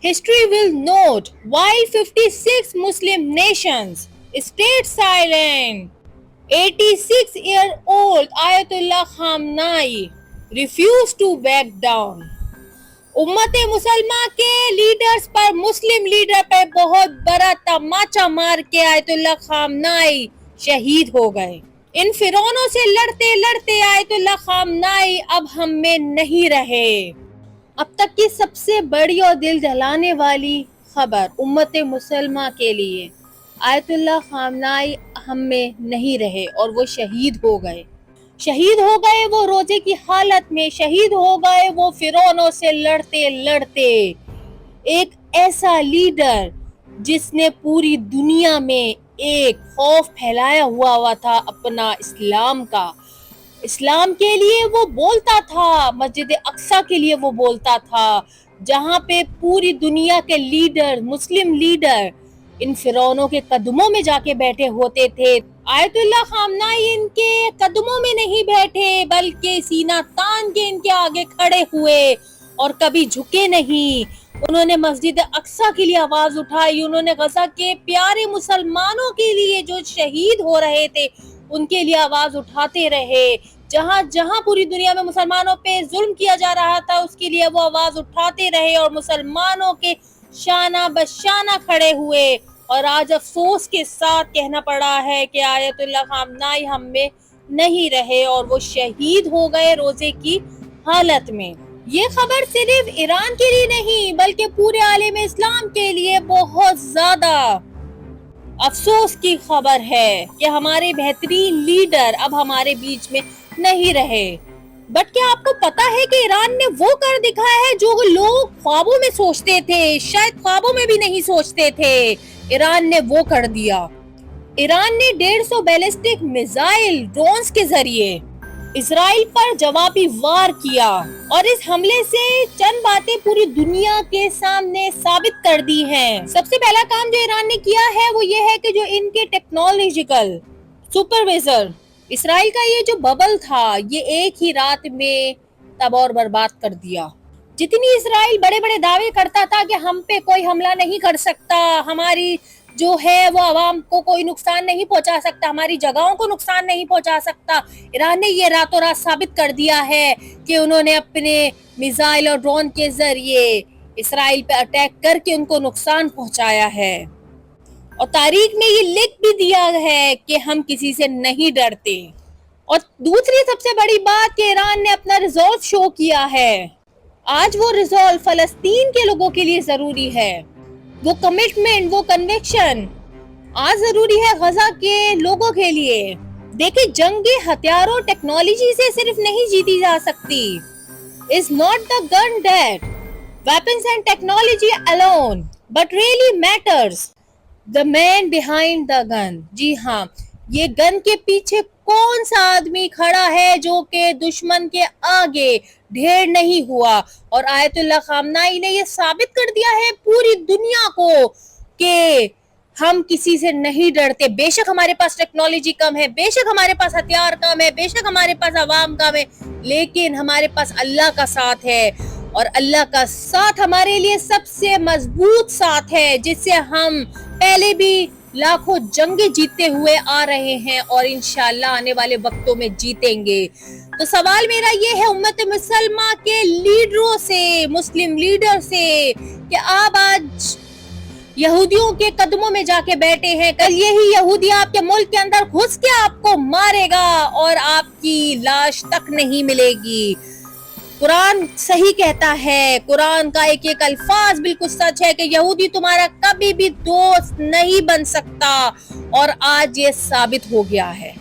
History will note while 56 Muslim nations stayed silent, 86-year-old Ayatollah Khamenei refused to back down. उम्मत मुसलमा के leaders पर, मुस्लिम leader पर बहुत बड़ा तमाचा मार के आयतुल्लाह खामनाई शहीद हो गए। इन फिरौनों से लड़ते लड़ते आयतुल्लाह खामनाई अब हम में नहीं रहे। अब तक की सबसे बड़ी और दिल दहलाने वाली खबर उम्मत मुसलमा के लिए, आयतुल्लाह खामनाई हम में नहीं रहे और वो शहीद हो गए। शहीद हो गए वो रोजे की हालत में, शहीद हो गए वो फिरौनों से लड़ते लड़ते। एक ऐसा लीडर जिसने पूरी दुनिया में एक खौफ फैलाया हुआ था अपना इस्लाम का। इस्लाम के लिए वो बोलता था, मस्जिद अक्सा के लिए वो बोलता था, जहाँ पे पूरी दुनिया के लीडर, मुस्लिम लीडर इन फिरौनों के कदमों में जाके बैठे होते थे। आयतुल्लाह खामनाई इनके कदमों में नहीं बैठे, बल्कि सीना तान के इनके आगे खड़े हुए और कभी झुके नहीं। उन्होंने मस्जिद अक्सा के लिए आवाज उठाई, उन्होंने गजा के प्यारे मुसलमानों के लिए जो शहीद हो रहे थे उनके लिए आवाज उठाते रहे। जहाँ जहाँ पूरी दुनिया में मुसलमानों पे जुल्म किया जा रहा था उसके लिए वो आवाज उठाते रहे और मुसलमानों के शाना बशाना खड़े हुए। और आज अफसोस के साथ कहना पड़ा है कि आयतुल्लाह खामनाई हम में नहीं रहे और वो शहीद हो गए रोजे की हालत में। ये खबर सिर्फ ईरान के लिए नहीं बल्कि पूरे आलम इस्लाम के लिए बहुत ज्यादा अफसोस की खबर है कि हमारे बेहतरीन लीडर अब हमारे बीच में नहीं रहे। बट क्या आपको पता है कि ईरान ने वो कर दिखाया है जो लोग ख्वाबों में सोचते थे, शायद ख्वाबों में भी नहीं सोचते थे, ईरान ने वो कर दिया। ईरान ने 150 बैलिस्टिक मिसाइल ड्रोन्स के जरिए इजराइल पर जवाबी वार किया और इस हमले से चंद बातें पूरी दुनिया के सामने साबित कर दी हैं। सबसे पहला काम जो ईरान ने किया है वो ये है कि जो इनके टेक्नोलॉजिकल सुपरवाइजर इजराइल का ये जो बबल था ये एक ही रात में तबाह और बर्बाद कर दिया। जितनी इजराइल बड़े बड़े दावे करता था कि हम पे कोई हमला नहीं कर सकता, हमारी जो है वो आवाम को कोई नुकसान नहीं पहुंचा सकता, हमारी जगहों को नुकसान नहीं पहुंचा सकता, ईरान ने ये रातों रात साबित कर दिया है कि उन्होंने अपने मिसाइल और ड्रोन के जरिए इजराइल पे अटैक करके उनको नुकसान पहुंचाया है। और तारीख में ये लिख भी दिया है कि हम किसी से नहीं डरते। और दूसरी सबसे बड़ी बात कि ईरान ने अपना रिजॉल्व शो किया है। आज वो रिजॉल्व फलस्तीन के लोगों के लिए जरूरी है, वो कमिटमेंट, वो कन्विक्शन आज जरूरी है गजा के लोगों के लिए। देखिए, जंगे हथियारों टेक्नोलॉजी से सिर्फ नहीं जीती जा सकती। Is not the gun that weapons and technology alone but really matters the man behind the gun. जी हाँ, ये गन के पीछे कौन सा आदमी खड़ा है जो कि दुश्मन के आगे ढेर नहीं हुआ। और आयतुल्लाह खामनाई ने ये साबित कर दिया है पूरी दुनिया को कि हम किसी से नहीं डरते। बेशक हमारे पास टेक्नोलॉजी कम है, बेशक हमारे पास हथियार कम है, बेशक हमारे पास अवाम कम है, लेकिन हमारे पास अल्लाह का साथ है और अल्लाह का साथ हमारे लिए सबसे मजबूत साथ है, जिससे हम पहले भी लाखों जंगे जीतते हुए आ रहे हैं और इंशाअल्लाह आने वाले वक्तों में जीतेंगे। तो सवाल मेरा ये है उम्मत मुसलमा के लीडरों से, मुस्लिम लीडर से, कि आप आज यहूदियों के कदमों में जाके बैठे हैं, कल यही यहूदी आपके मुल्क के अंदर घुस के आपको मारेगा और आपकी लाश तक नहीं मिलेगी। कुरान सही कहता है, कुरान का एक एक अल्फाज बिल्कुल सच है कि यहूदी तुम्हारा कभी भी दोस्त नहीं बन सकता और आज ये साबित हो गया है।